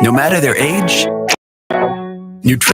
No matter their age, nutrition.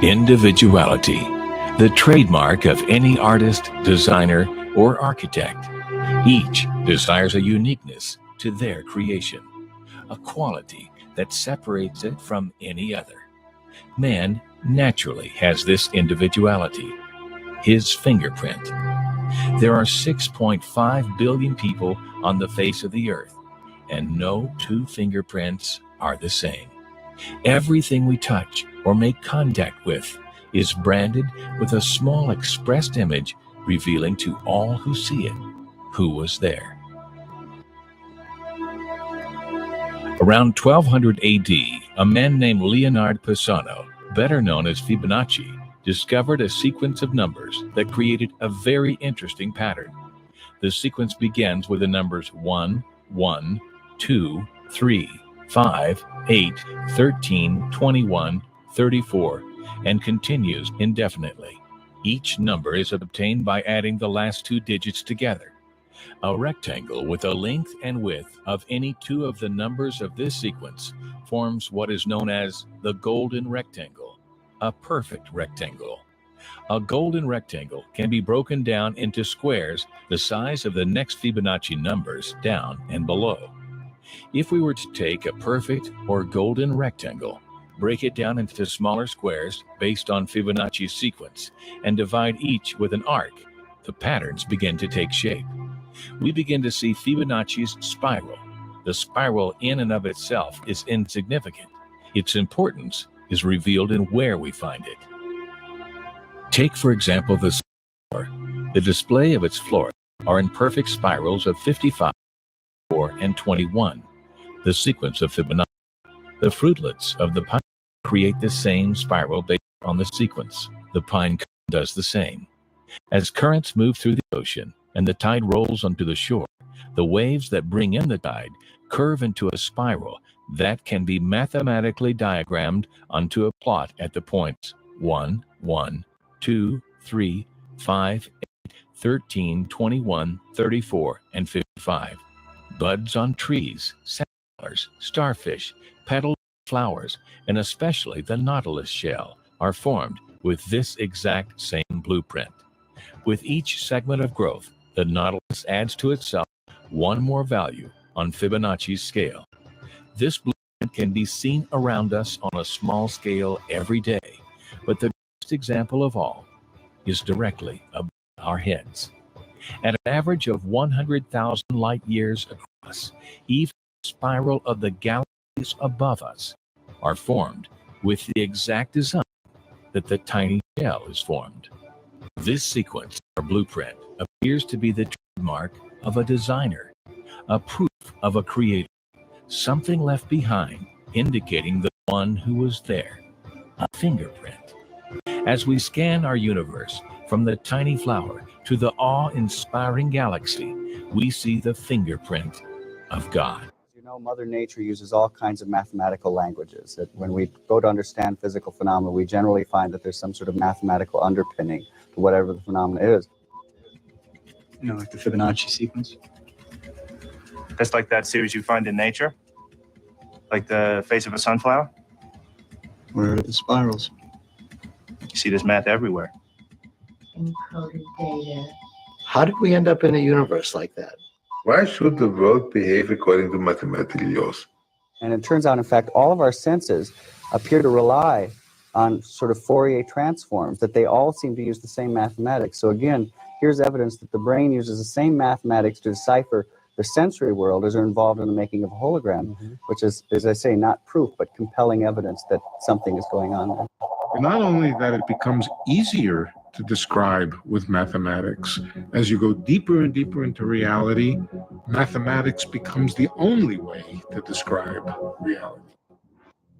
Individuality, the trademark of any artist, designer, or architect. Each desires a uniqueness to their creation, a quality that separates it from any other. Man naturally has this individuality, his fingerprint. There are 6.5 billion people on the face of the earth, and no two fingerprints are the same. Everything we touch or make contact with is branded with a small expressed image revealing to all who see it who was there. Around 1200 AD, a man named Leonard Pisano, better known as Fibonacci, discovered a sequence of numbers that created a very interesting pattern. The sequence begins with the numbers 1, 1, 2, 3, 5, 8, 13, 21, 34, and continues indefinitely. Each number is obtained by adding the last two digits together. A rectangle with a length and width of any two of the numbers of this sequence forms what is known as the golden rectangle, a perfect rectangle. A golden rectangle can be broken down into squares the size of the next Fibonacci numbers down and below. If we were to take a perfect or golden rectangle, break it down into smaller squares based on Fibonacci's sequence, and divide each with an arc, the patterns begin to take shape. We begin to see Fibonacci's spiral. The spiral in and of itself is insignificant. Its importance is revealed in where we find it. Take, for example, the floor. The display of its floor are in perfect spirals of 55, 4, and 21. The sequence of Fibonacci. The fruitlets of the pine create the same spiral based on the sequence. The pine cone does the same. As currents move through the ocean and the tide rolls onto the shore, the waves that bring in the tide curve into a spiral that can be mathematically diagrammed onto a plot at the points 1, 1, 2, 3, 5, 8, 13, 21, 34, and 55. Buds on trees, sailors, starfish, petaled flowers, and especially the nautilus shell are formed with this exact same blueprint. With each segment of growth, the nautilus adds to itself one more value on Fibonacci's scale. This blueprint can be seen around us on a small scale every day, but the best example of all is directly above our heads. At an average of 100,000 light years across, even the spiral of the galaxies above us are formed with the exact design that the tiny shell is formed. This sequence or blueprint appears to be the trademark of a designer, a proof of a creator, something left behind indicating the one who was there, a fingerprint. As we scan our universe from the tiny flower to the awe-inspiring galaxy, we see the fingerprint of God. You know, Mother Nature uses all kinds of mathematical languages. That when we go to understand physical phenomena, we generally find that there's some sort of mathematical underpinning to whatever the phenomena is. You know, like the Fibonacci sequence. Just like that series you find in nature? Like the face of a sunflower? Where are the spirals? You see this math everywhere. Encoded data. How did we end up in a universe like that? Why should the world behave according to mathematical laws? And it turns out, in fact, all of our senses appear to rely on sort of Fourier transforms, that they all seem to use the same mathematics. So again, here's evidence that the brain uses the same mathematics to decipher the sensory world as are involved in the making of a hologram, which is, as I say, not proof, but compelling evidence that something is going on there. Not only that it becomes easier to describe with mathematics. As you go deeper and deeper into reality, mathematics becomes the only way to describe reality.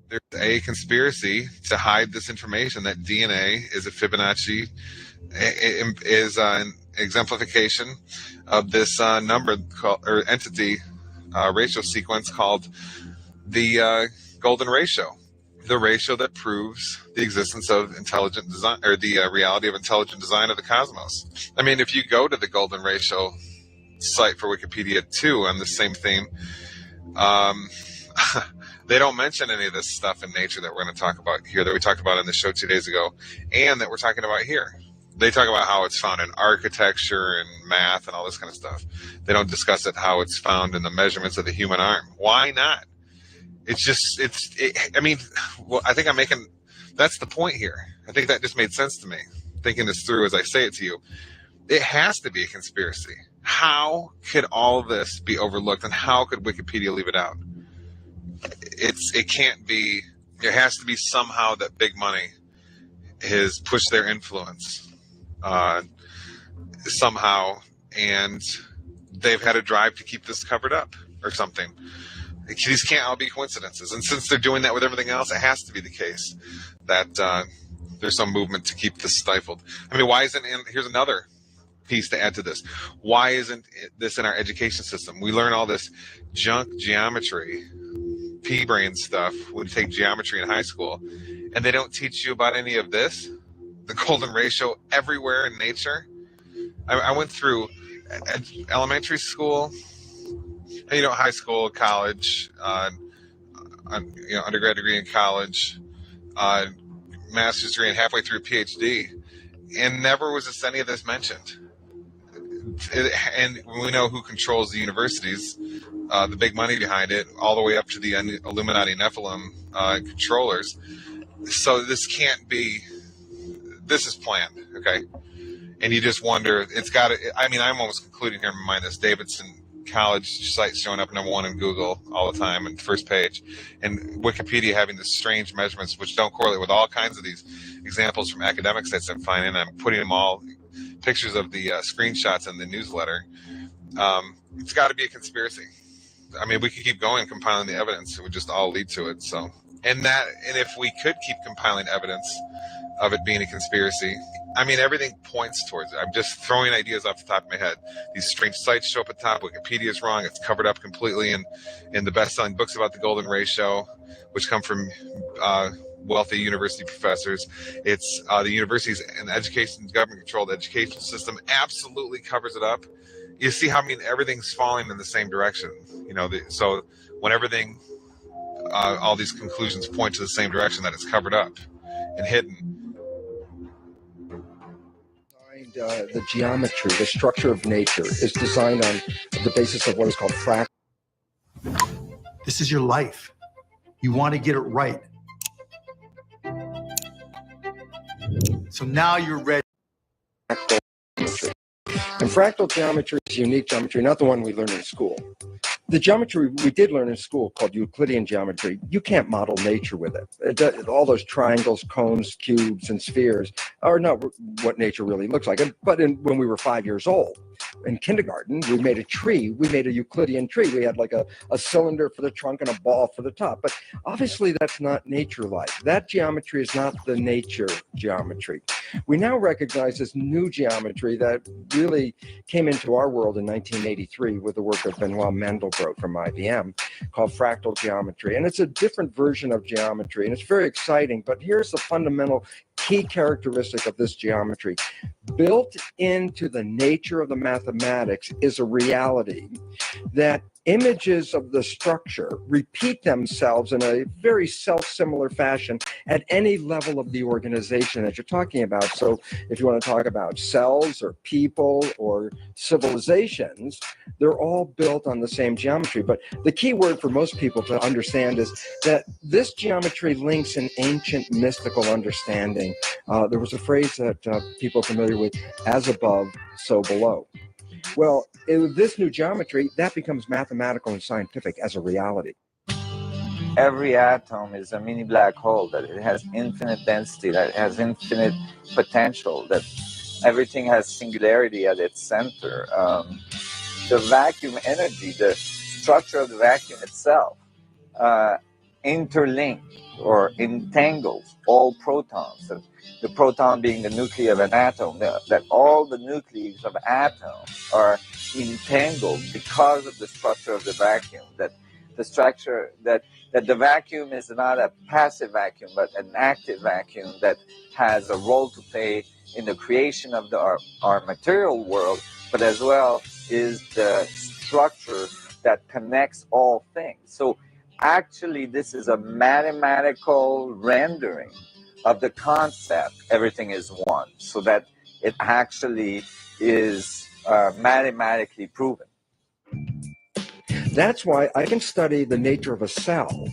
There's a conspiracy to hide this information that DNA is a Fibonacci, is an exemplification of this number called, or entity ratio sequence called the golden ratio, the ratio that proves the existence of intelligent design, or the reality of intelligent design of the cosmos. I mean, if you go to the golden ratio site for Wikipedia too on the same theme, they don't mention any of this stuff in nature that we're going to talk about here, that we talked about on the show 2 days ago, and that we're talking about here. They talk about how it's found in architecture and math and all this kind of stuff. They don't discuss it how it's found in the measurements of the human arm. Why not? It's just, I mean, well, I think I'm making, that's the point here. I think that just made sense to me, thinking this through as I say it to you. It has to be a conspiracy. How could all of this be overlooked, and how could Wikipedia leave it out? It can't be. It has to be somehow that big money has pushed their influence somehow, and they've had a drive to keep this covered up or something. These can't all be coincidences, and since they're doing that with everything else, it has to be the case that there's some movement to keep this stifled. I mean, why isn't? And here's another piece to add to this. Why isn't this in our education system? We learn all this junk geometry, pea-brain stuff when you take geometry in high school, and they don't teach you about any of this, the golden ratio everywhere in nature. I went through elementary school, high school, college, undergrad degree in college, master's degree, and halfway through PhD, and never was any of this mentioned. And we know who controls the universities, the big money behind it, all the way up to the Illuminati Nephilim controllers. So this can't be, this is planned, okay? And you just wonder, it's got to, I mean, I'm almost concluding here in my mind this Davidson College site showing up #1 in Google all the time and first page, and Wikipedia having the strange measurements which don't correlate with all kinds of these examples from academic sites I'm finding. I'm putting them all, pictures of the screenshots in the newsletter. It's got to be a conspiracy. I mean, we could keep going compiling the evidence. It would just all lead to it. So, and if we could keep compiling evidence of it being a conspiracy, I mean, everything points towards it. I'm just throwing ideas off the top of my head. These strange sites show up at the top. Wikipedia is wrong. It's covered up completely in the best-selling books about the golden ratio, which come from wealthy university professors. It's the universities and education, government-controlled education system absolutely covers it up. You see how, I mean, everything's falling in the same direction. So when everything, all these conclusions point to the same direction, that it's covered up and hidden. The geometry, the structure of nature is designed on the basis of what is called fractal. This is your life. You want to get it right. So now you're ready. Fractal geometry. And fractal geometry is unique geometry, not the one we learn in school. The geometry we did learn in school, called Euclidean geometry, you can't model nature with it. All those triangles, cones, cubes, and spheres are not what nature really looks like. But when we were 5 years old, in kindergarten, we made a tree. We made a Euclidean tree. We had like a cylinder for the trunk and a ball for the top. But obviously, that's not nature-like. That geometry is not the nature geometry. We now recognize this new geometry that really came into our world in 1983 with the work of Benoit Mandelbrot from IBM, called fractal geometry. And it's a different version of geometry, and it's very exciting. But here's the fundamental key characteristic of this geometry. Built into the nature of the mathematics is a reality that images of the structure repeat themselves in a very self-similar fashion at any level of the organization that you're talking about. So if you want to talk about cells or people or civilizations, they're all built on the same geometry. But the key word for most people to understand is that this geometry links an ancient mystical understanding. There was a phrase that people are familiar with, as above, so below. Well, in this new geometry, that becomes mathematical and scientific as a reality. every atom is a mini black hole, that it has infinite density, that it has infinite potential, that everything has singularity at its center. The vacuum energy, the structure of the vacuum itself, interlink or entangles all protons. The proton being the nuclei of an atom, that all the nuclei of atoms are entangled because of the structure of the vacuum. That the structure that the vacuum is not a passive vacuum, but an active vacuum that has a role to play in the creation of our material world, but as well is the structure that connects all things. So actually, this is a mathematical rendering of the concept, everything is one, so that it actually is mathematically proven. That's why I can study the nature of a cell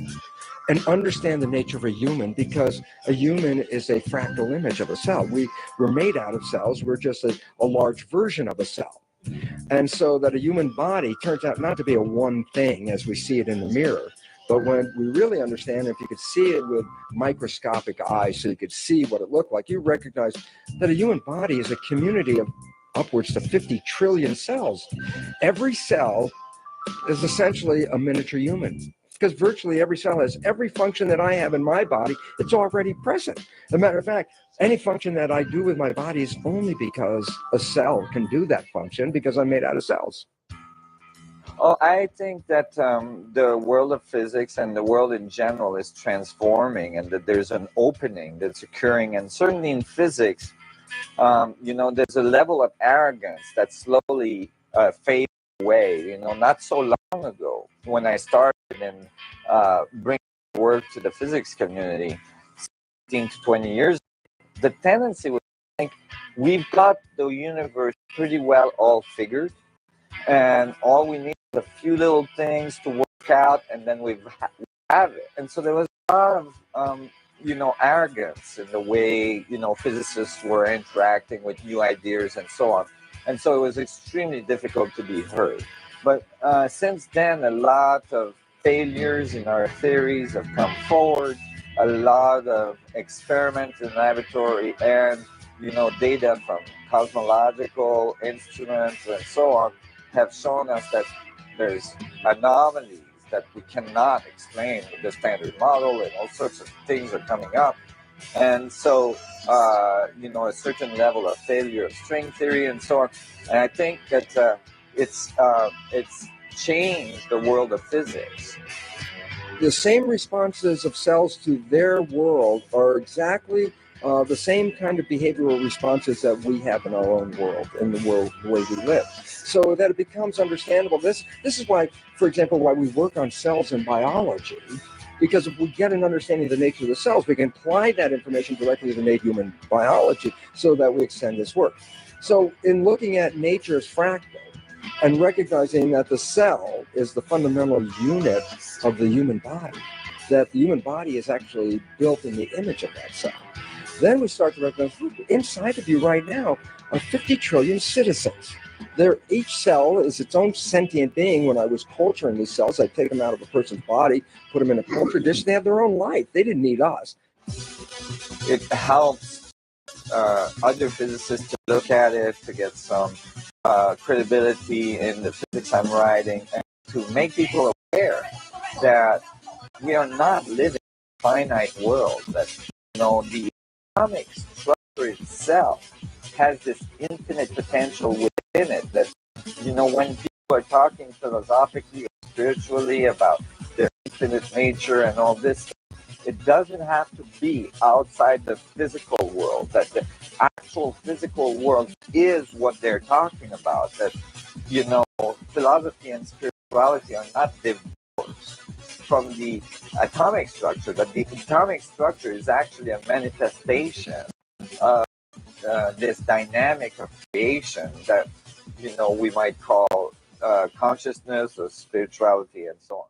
and understand the nature of a human, because a human is a fractal image of a cell. We're made out of cells. We're just a large version of a cell. And so that a human body turns out not to be a one thing as we see it in the mirror, but when we really understand, if you could see it with microscopic eyes so you could see what it looked like, you recognize that a human body is a community of upwards to 50 trillion cells. Every cell is essentially a miniature human, because virtually every cell has every function that I have in my body. It's already present. As a matter of fact, any function that I do with my body is only because a cell can do that function, because I'm made out of cells. Oh, I think that the world of physics and the world in general is transforming, and that there's an opening that's occurring. And certainly in physics, there's a level of arrogance that slowly fades away. Not so long ago, when I started in bringing work to the physics community, 15 to 20 years ago, the tendency was to think we've got the universe pretty well all figured, and all we need is a few little things to work out, and then we have it. And so there was a lot of arrogance in the way physicists were interacting with new ideas and so on. And so it was extremely difficult to be heard. But since then, a lot of failures in our theories have come forward. A lot of experiments in laboratory and data from cosmological instruments and so on have shown us that there's anomalies that we cannot explain with the standard model, and all sorts of things are coming up. And so, a certain level of failure of string theory and so on. And I think that it's changed the world of physics. The same responses of cells to their world are exactly the same kind of behavioral responses that we have in our own world, in the world, the way we live. So that it becomes understandable. This is why, for example, why we work on cells in biology, because if we get an understanding of the nature of the cells, we can apply that information directly to innate human biology so that we extend this work. So in looking at nature as fractal and recognizing that the cell is the fundamental unit of the human body, that the human body is actually built in the image of that cell, then we start to recognize, inside of you right now are 50 trillion citizens. Each cell is its own sentient being. When I was culturing these cells, I take them out of a person's body, put them in a culture dish. They have their own life. They didn't need us. It helps other physicists to look at it, to get some credibility in the physics I'm writing, and to make people aware that we are not living in a finite world, that the atomic structure itself has this infinite potential within it, that when people are talking philosophically or spiritually about their infinite nature and all this, it doesn't have to be outside the physical world, that the actual physical world is what they're talking about, that philosophy and spirituality are not divorced from the atomic structure, that the atomic structure is actually a manifestation of this dynamic of creation that we might call consciousness or spirituality and so on.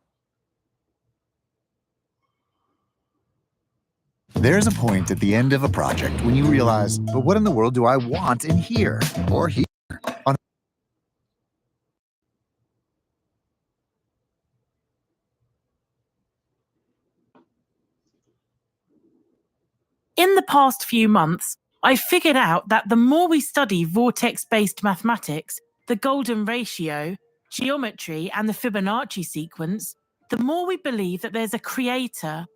There's a point at the end of a project when you realize, but what in the world do I want in here or here? In the past few months, I figured out that the more we study vortex-based mathematics, the golden ratio, geometry, and the Fibonacci sequence, the more we believe that there's a creator.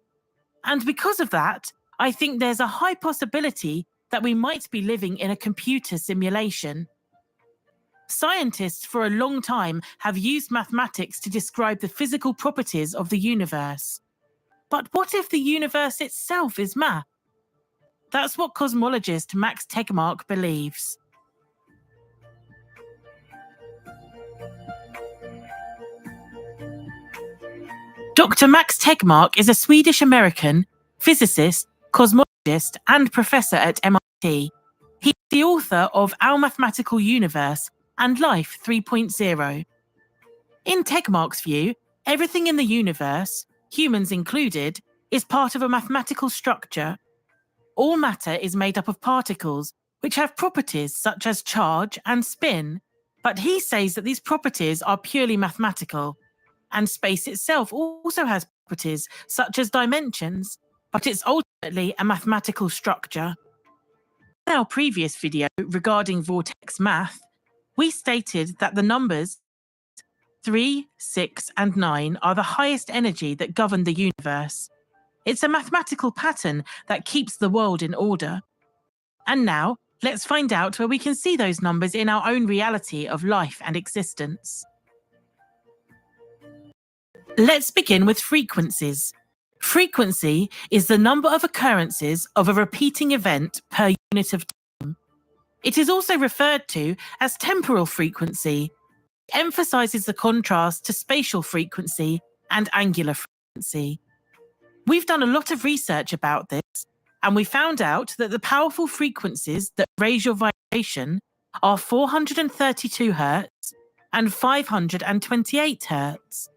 And because of that, I think there's a high possibility that we might be living in a computer simulation. Scientists for a long time have used mathematics to describe the physical properties of the universe. But what if the universe itself is math? That's what cosmologist Max Tegmark believes. Dr. Max Tegmark is a Swedish-American physicist, cosmologist, and professor at MIT. He's the author of Our Mathematical Universe and Life 3.0. In Tegmark's view, everything in the universe, humans included, is part of a mathematical structure. All matter is made up of particles, which have properties such as charge and spin, but he says that these properties are purely mathematical, and space itself also has properties such as dimensions, but it's ultimately a mathematical structure. In our previous video regarding vortex math, we stated that the numbers 3, 6, and 9 are the highest energy that govern the universe. It's a mathematical pattern that keeps the world in order. And now, let's find out where we can see those numbers in our own reality of life and existence. Let's begin with frequencies. Frequency is the number of occurrences of a repeating event per unit of time. It is also referred to as temporal frequency. It emphasizes the contrast to spatial frequency and angular frequency. We've done a lot of research about this, and we found out that the powerful frequencies that raise your vibration are 432 Hz and 528 Hz.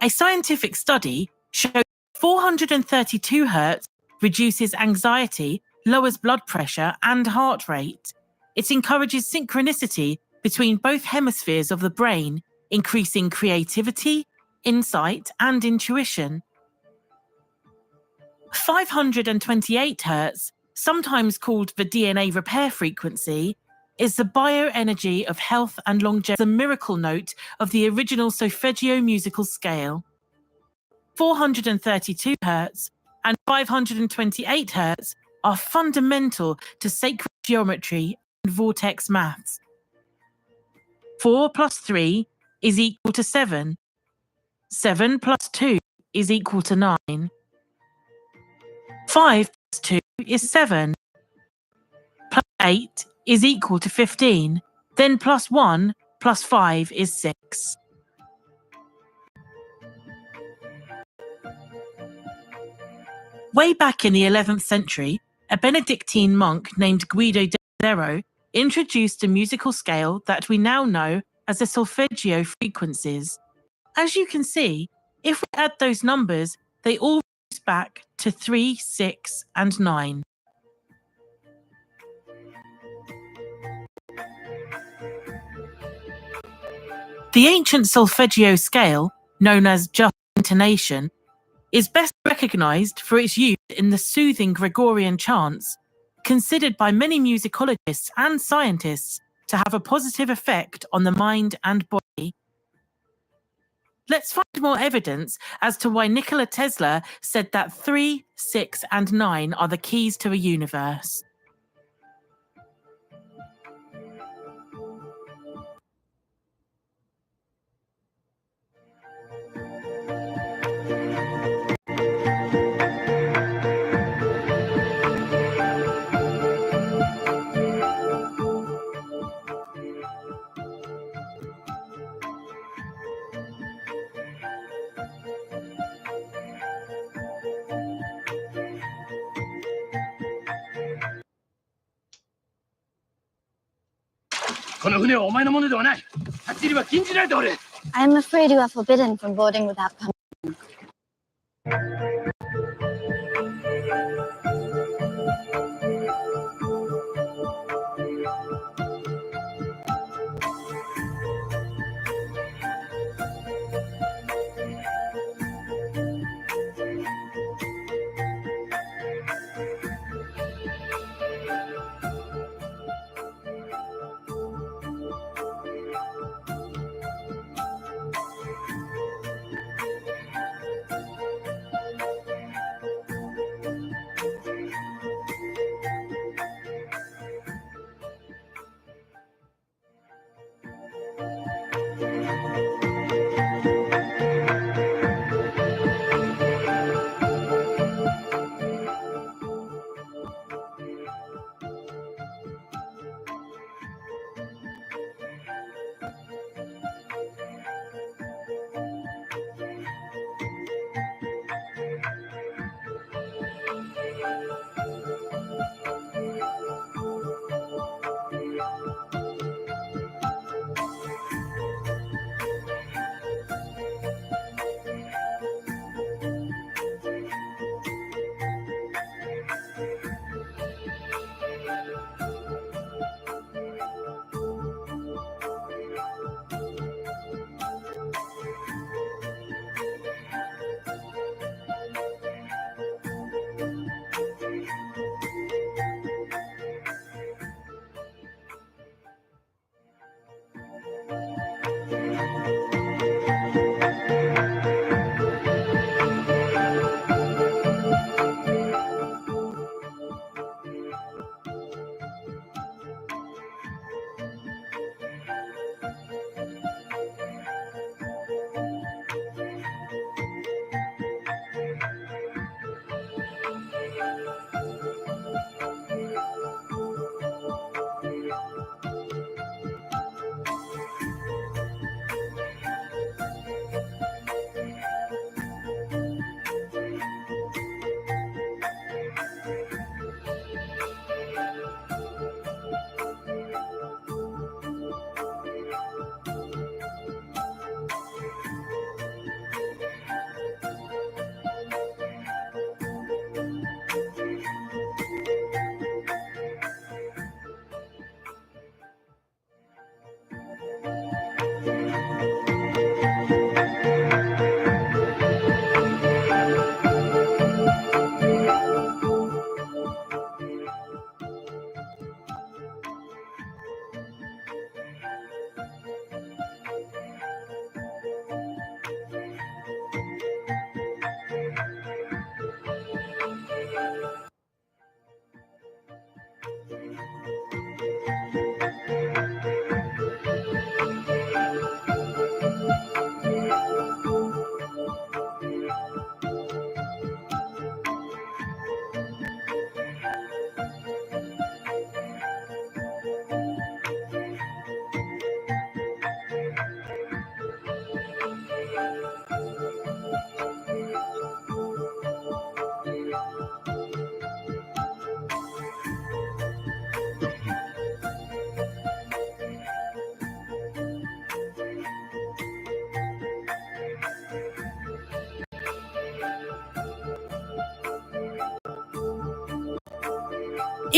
A scientific study showed 432 Hz reduces anxiety, lowers blood pressure and heart rate. It encourages synchronicity between both hemispheres of the brain, increasing creativity, insight, and intuition. 528 Hz, sometimes called the DNA repair frequency, is the bioenergy of health and longevity, the miracle note of the original solfeggio musical scale. 432 Hz and 528 Hz are fundamental to sacred geometry and vortex maths. 4 plus 3 is equal to 7. 7 plus 2 is equal to 9. 5 plus 2 is 7. Plus 8 is equal to 15. Then plus 1 plus 5 is 6. Way back in the 11th century, a Benedictine monk named Guido de Zero introduced a musical scale that we now know as the solfeggio frequencies. As you can see, if we add those numbers, they all reduce back to 3, 6, and 9. The ancient solfeggio scale, known as just intonation, is best recognized for its use in the soothing Gregorian chants, considered by many musicologists and scientists to have a positive effect on the mind and body. Let's find more evidence as to why Nikola Tesla said that 3, 6, and 9 are the keys to a universe. I'm afraid you are forbidden from boarding without permission.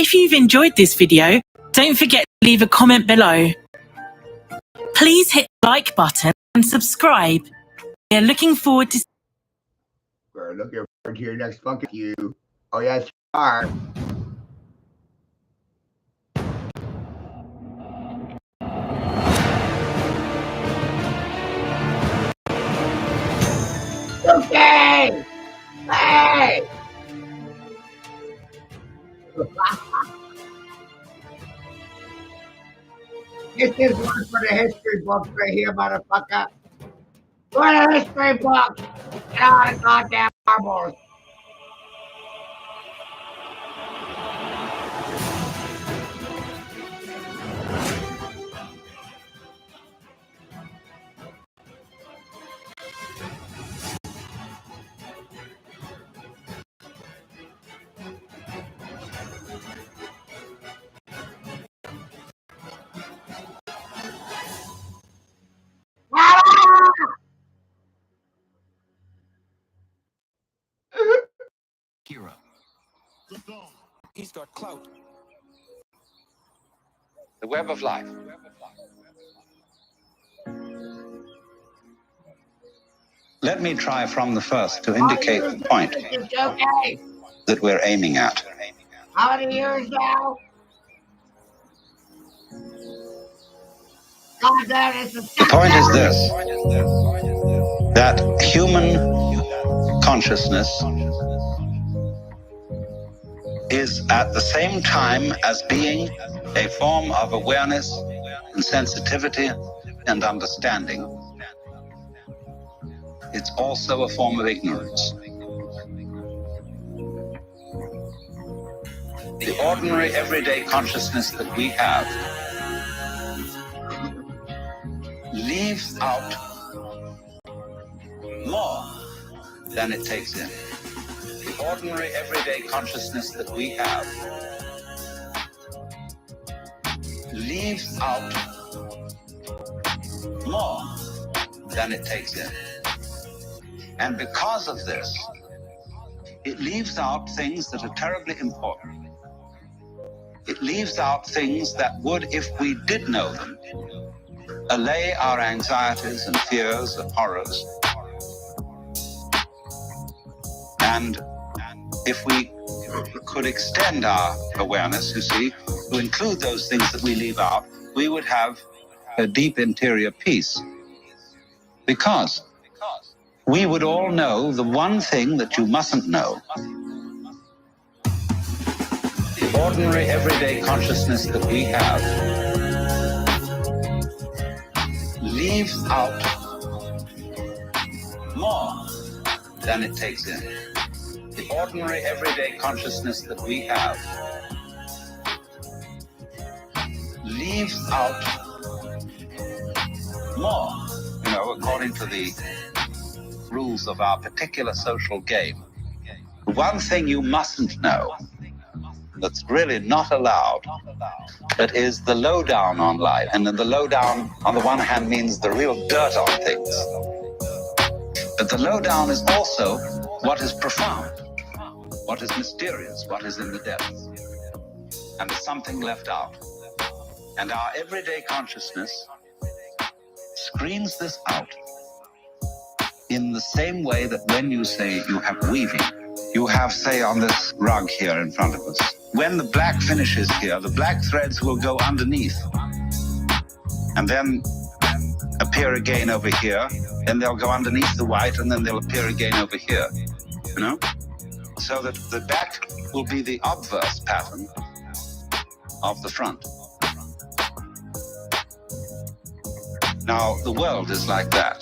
If you've enjoyed this video, don't forget to leave a comment below. Please hit the like button and subscribe. We're looking forward to We're looking forward to your next fucking you. Oh yes, you are. Okay. Hey. This is one for the history books right here, motherfucker. For the history books. Get all the goddamn marbles. Hero. He's got clout. The web of life. Let me try from the first to indicate the point that we're aiming at. How many years now? God damn, it's The point is this, that human consciousness is at the same time as being a form of awareness and sensitivity and understanding. It's also a form of ignorance. The ordinary everyday consciousness that we have leaves out more than it takes in. The ordinary everyday consciousness that we have leaves out more than it takes in. And because of this, it leaves out things that are terribly important. It leaves out things that would, if we did know them, allay our anxieties and fears and horrors. And if we could extend our awareness, you see, to include those things that we leave out, we would have a deep interior peace. Because we would all know the one thing that you mustn't know. The ordinary everyday consciousness that we have leaves out more than it takes in. The ordinary everyday consciousness that we have leaves out more, you know, according to the rules of our particular social game. One thing you mustn't know, that's really not allowed, that is the lowdown on life. And then the lowdown, on the one hand, means the real dirt on things. But the lowdown is also what is profound, what is mysterious, what is in the depths. And there's something left out. And our everyday consciousness screens this out in the same way that when you say you have weaving, you have, say, on this rug here in front of us, when the black finishes here, the black threads will go underneath and then appear again over here, then they'll go underneath the white and then they'll appear again over here, you know? So that the back will be the obverse pattern of the front. Now, the world is like that.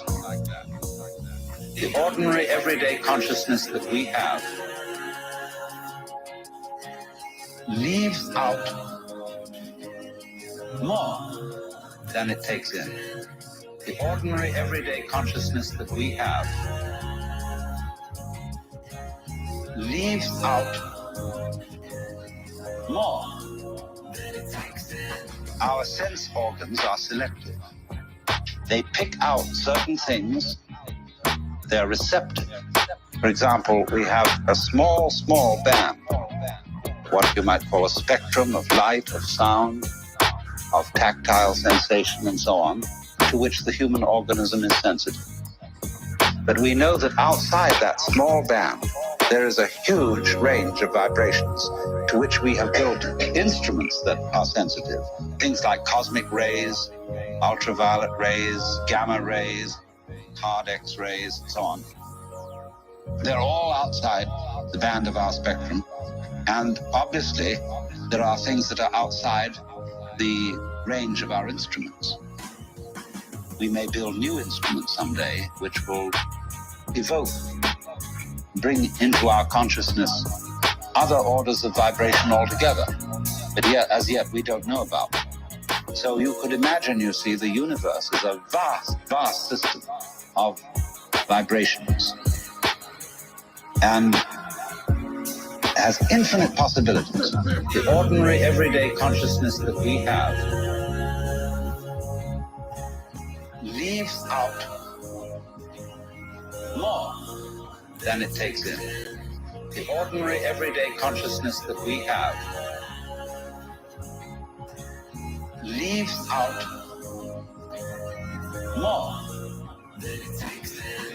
The ordinary everyday consciousness that we have leaves out more than it takes in. The ordinary everyday consciousness that we have leaves out more. Our sense organs are selective. They pick out certain things. They're receptive. For example, we have a small band. what you might call a spectrum of light, of sound, of tactile sensation, and so on, to which the human organism is sensitive. But we know that outside that small band, there is a huge range of vibrations to which we have built instruments that are sensitive. Things like cosmic rays, ultraviolet rays, gamma rays, hard X-rays, and so on. They're all outside the band of our spectrum. And obviously, there are things that are outside the range of our instruments. We may build new instruments someday which will evoke, bring into our consciousness other orders of vibration altogether, but yet, as yet, we don't know about. So you could imagine, you see, the universe is a vast, vast system of vibrations and has infinite possibilities. The ordinary, everyday consciousness that we have leaves out more than it takes in. The ordinary, everyday consciousness that we have leaves out more than it takes in.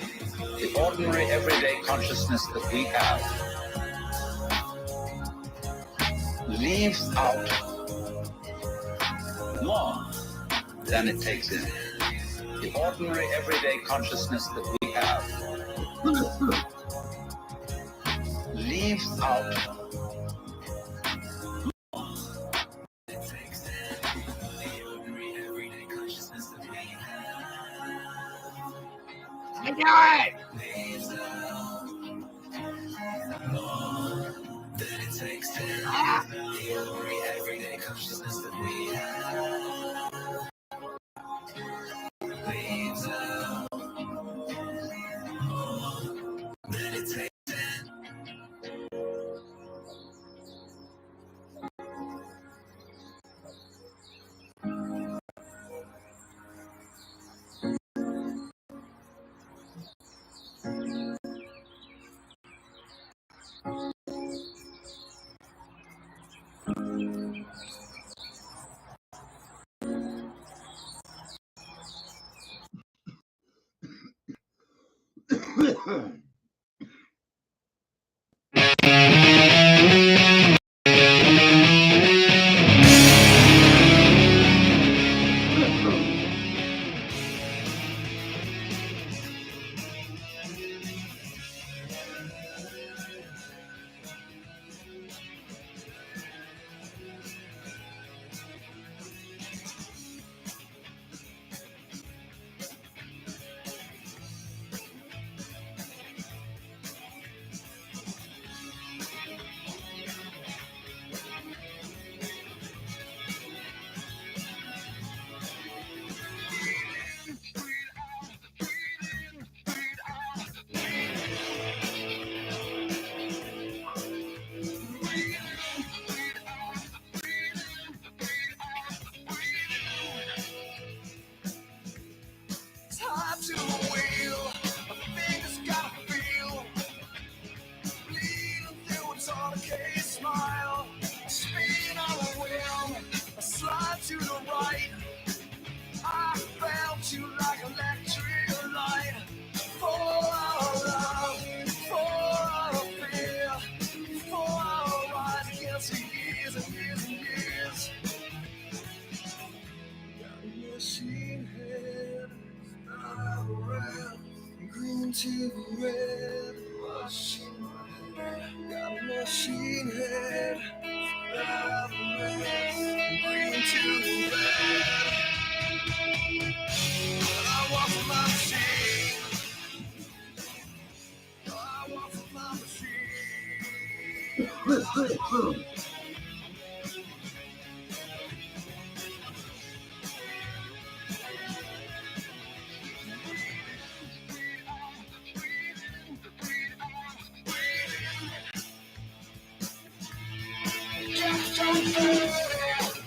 The ordinary, everyday consciousness that we have leaves out more than it takes in. The ordinary, everyday consciousness that we have leaves out more than it takes in. The ordinary, everyday consciousness that we have. I do it! Leaves out more than it takes to the ordinary, everyday consciousness that we have. Leaves out more than it takes.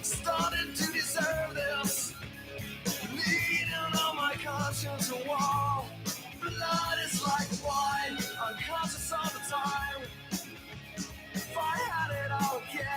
Started to deserve this, leading on my conscience a wall. Blood is like wine, unconscious all the time. If I had it all again,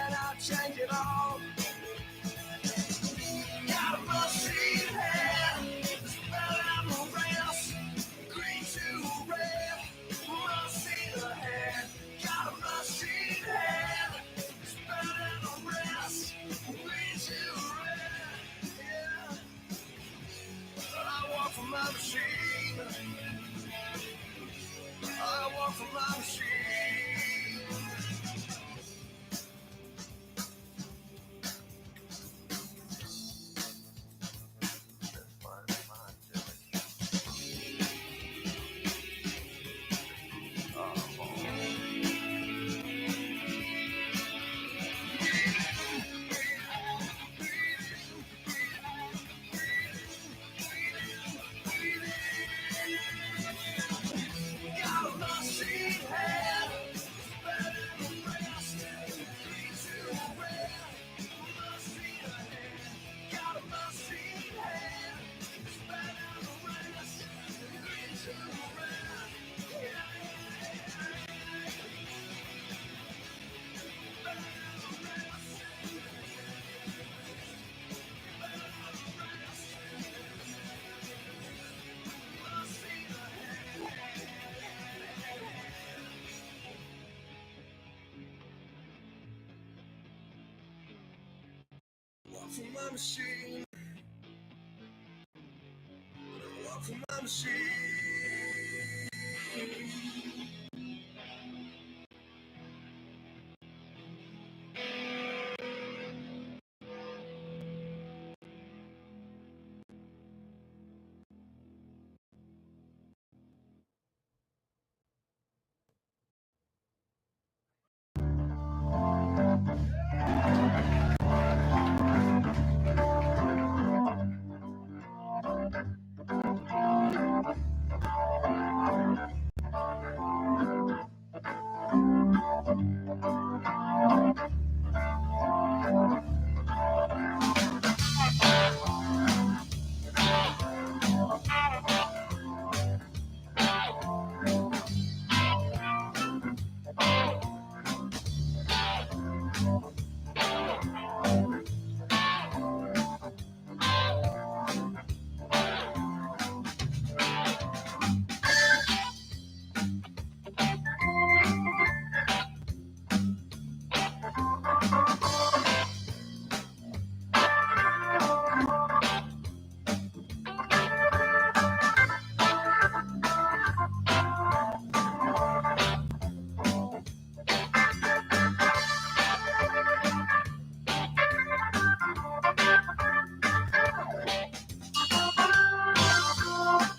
For my machine. Walk for my machine.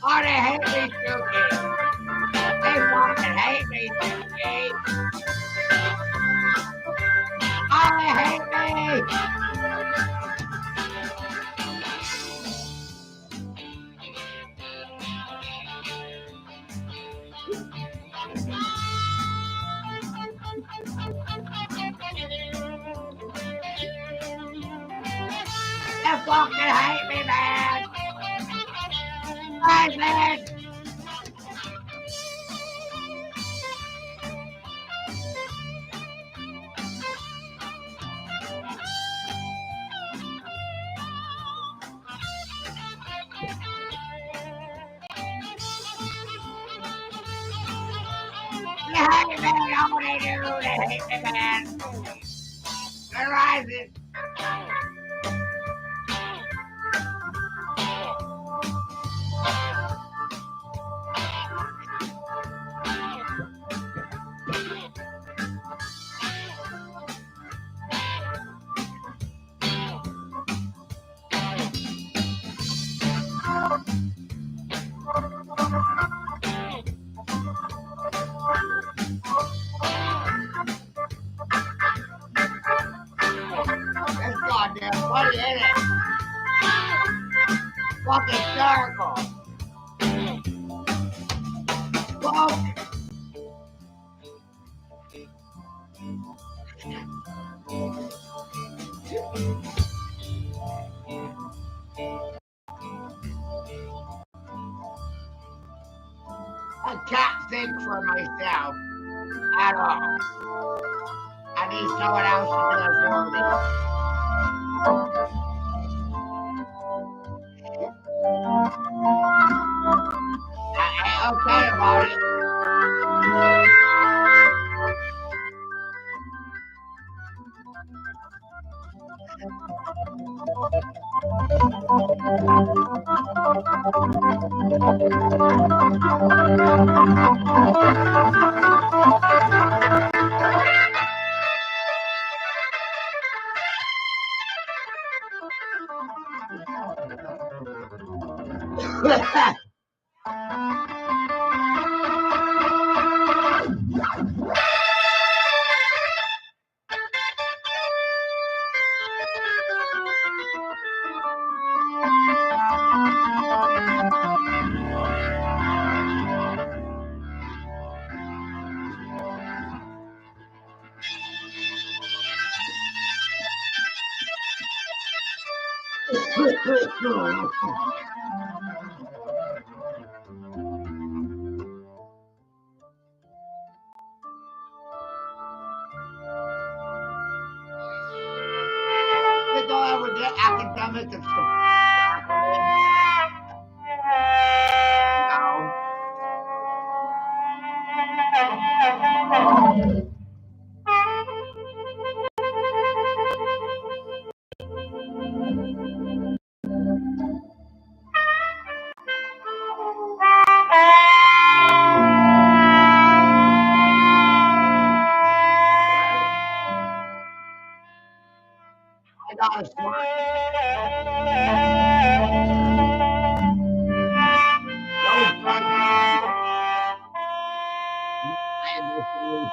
Oh, they hate me, Suki. They fucking hate me, Suki. Oh, they hate me. They fucking hate me, man. Hey, man. They hate me, oh, they do. They hate me, man. They're rising. That's goddamn funny, ain't it? Fucking circle. Fuck. I can't think for myself at all. I need someone else to do it for me. I ain't okay about it. Think I'll ever get academic and stuff. No. I got a smart. Those bugs. I had this thing.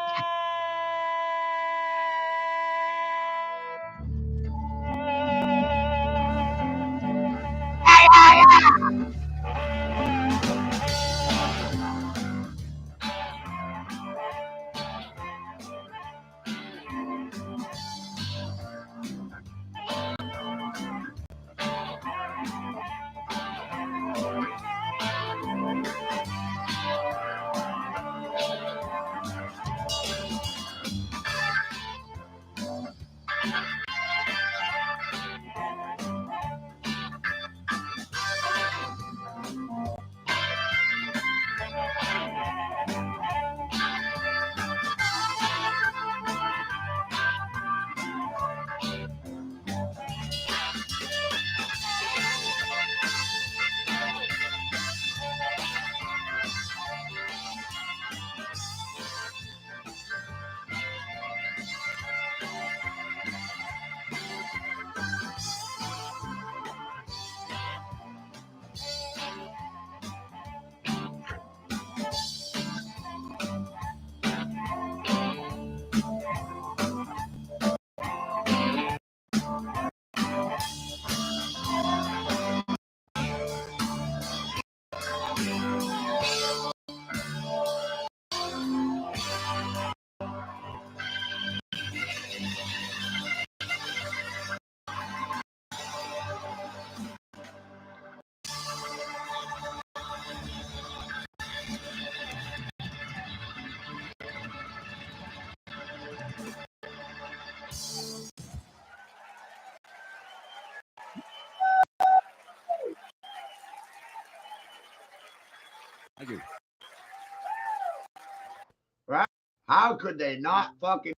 Right? How could they not fucking?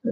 Do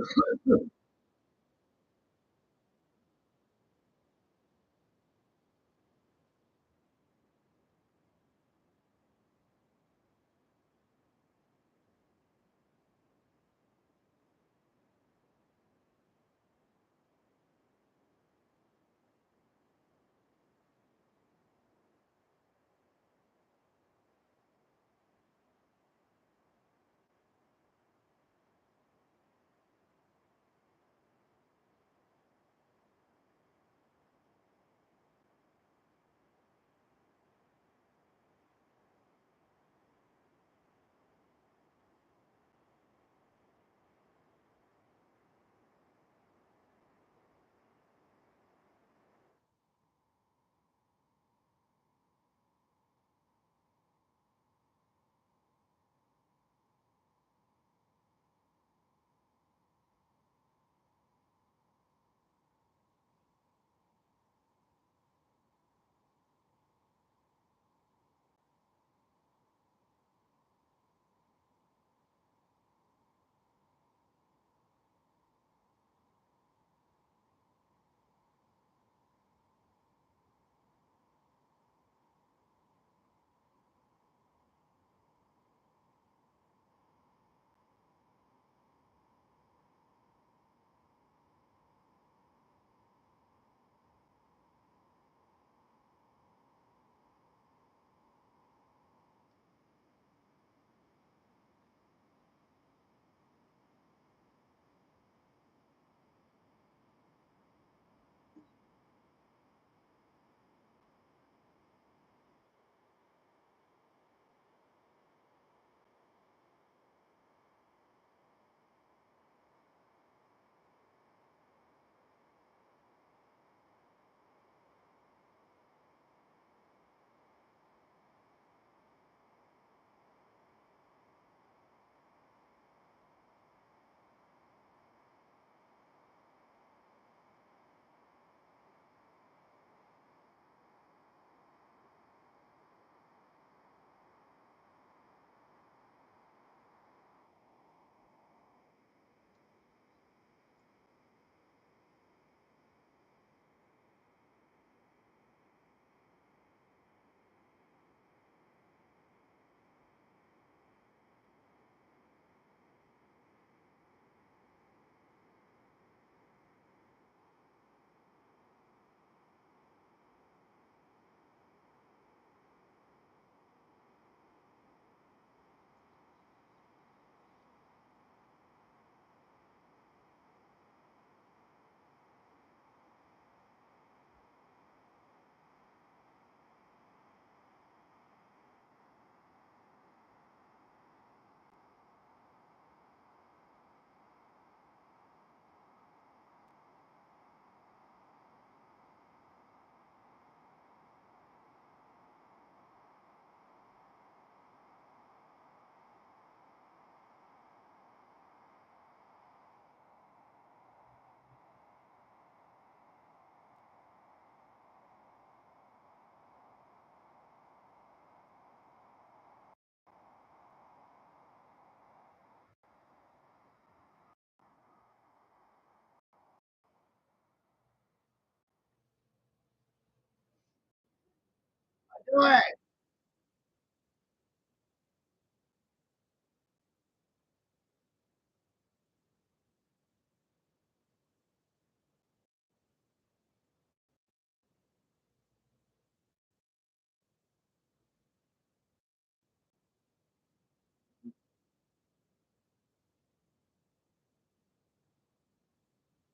it.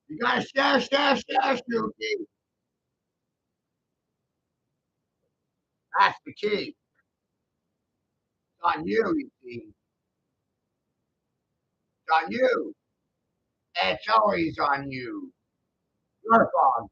You gotta share, Snooki. That's the key. It's on you see. It's on you. It's always on you. Your fault.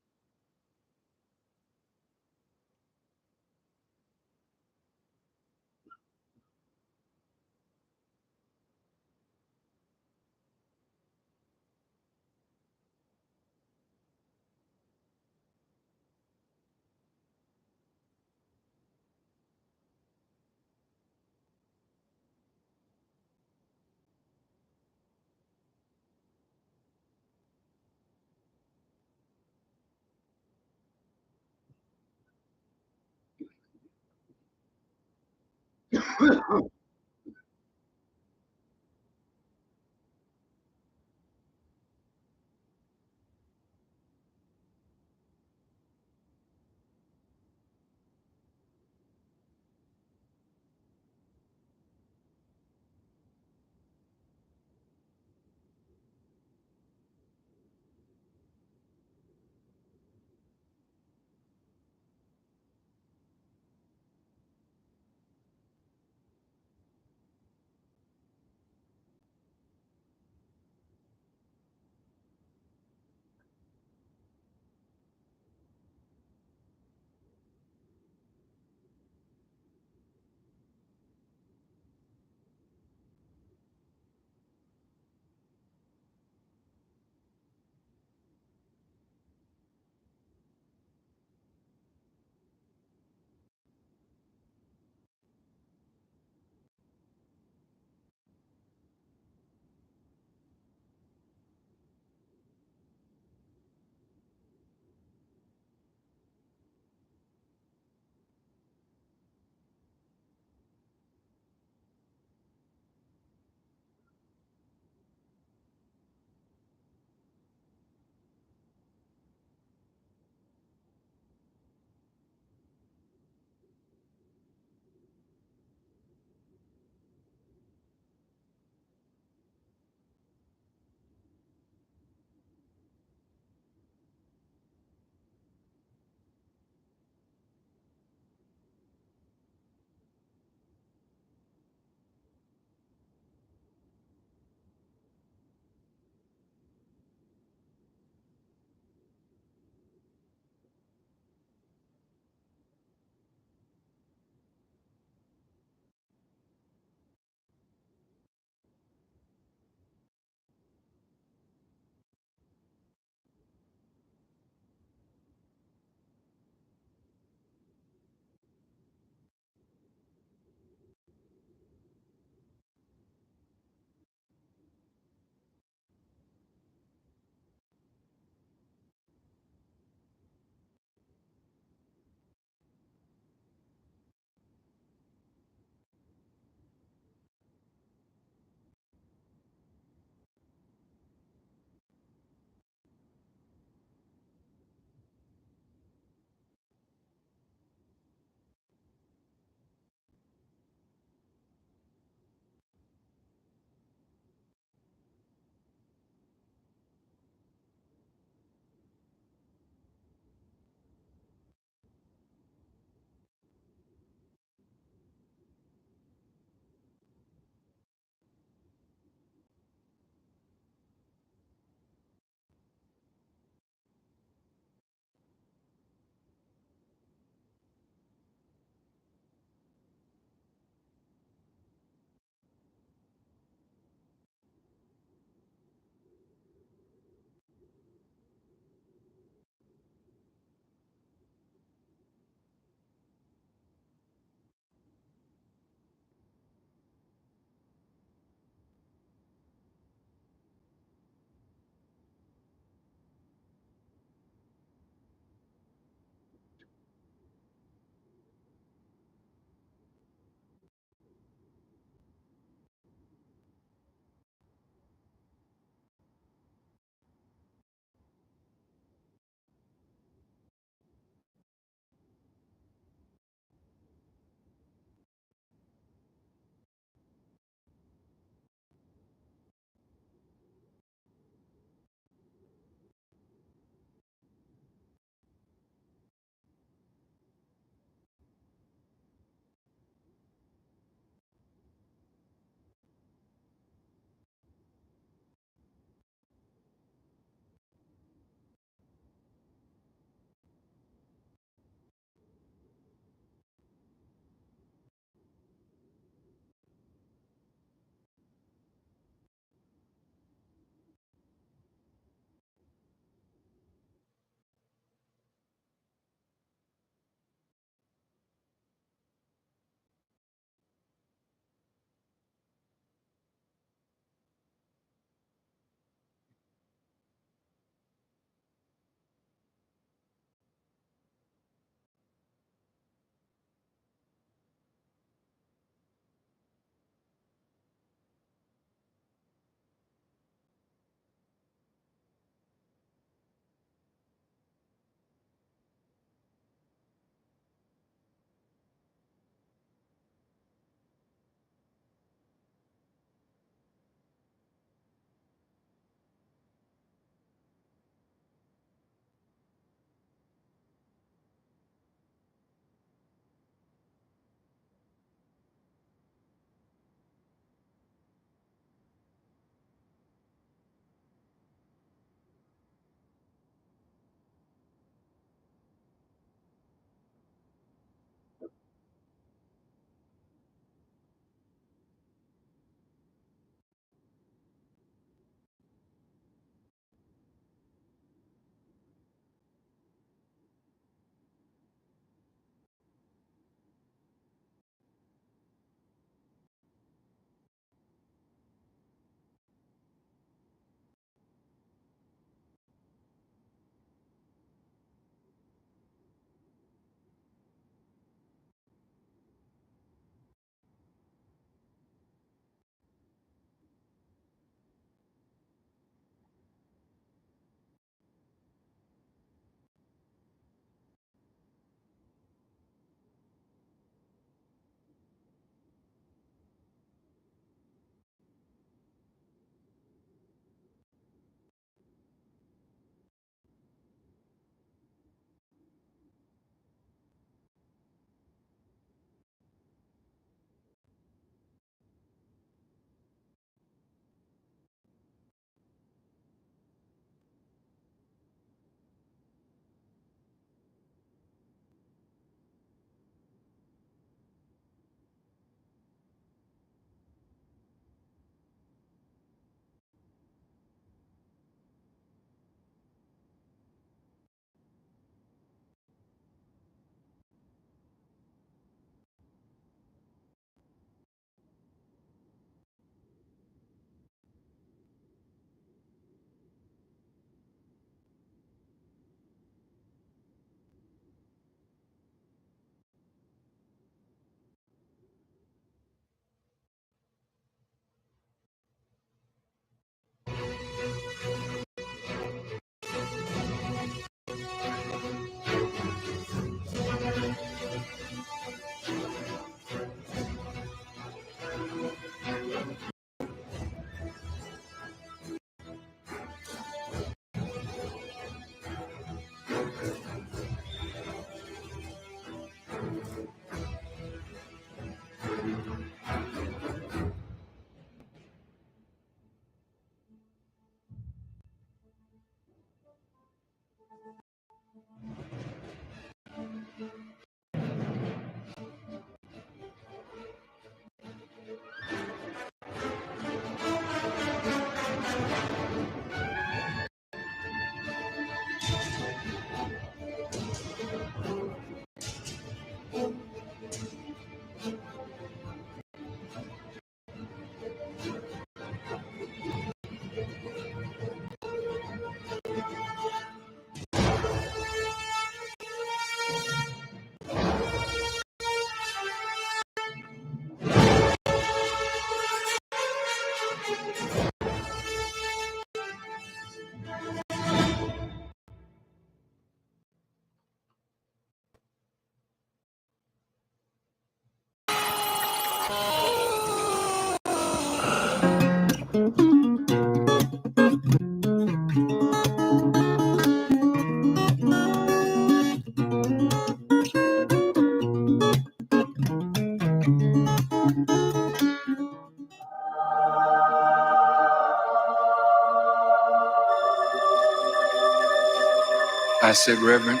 I said, Reverend,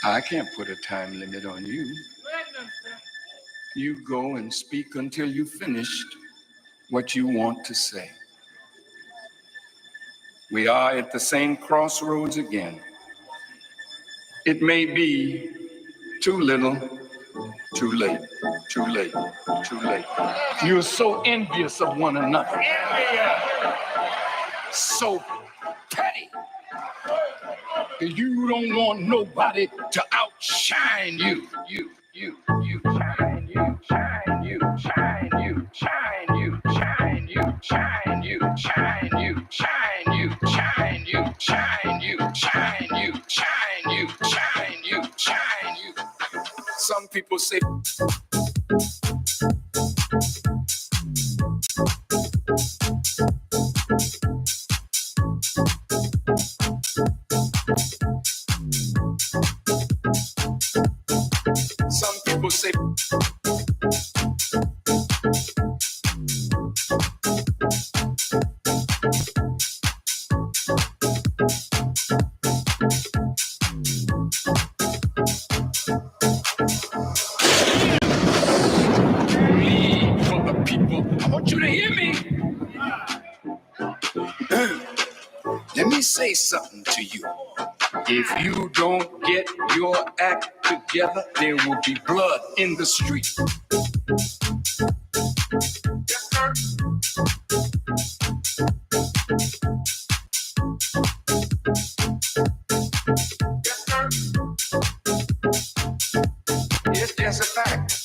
I can't put a time limit on you. You go and speak until you finished what you want to say. We are at the same crossroads again. It may be too little, too late, too late, too late. You're so envious of one another. So petty. You don't want nobody to outshine you. You shine, you shine, you shine, you shine, you shine, you shine, you shine, you shine, you shine, you shine, you shine, you shine, you shine, you shine, you. Some people say some people say for the people. I want you to hear me. Let me say something to you. If you don't get your act together, there will be blood in the street. Yes, sir. Yes, sir. It's just a fact.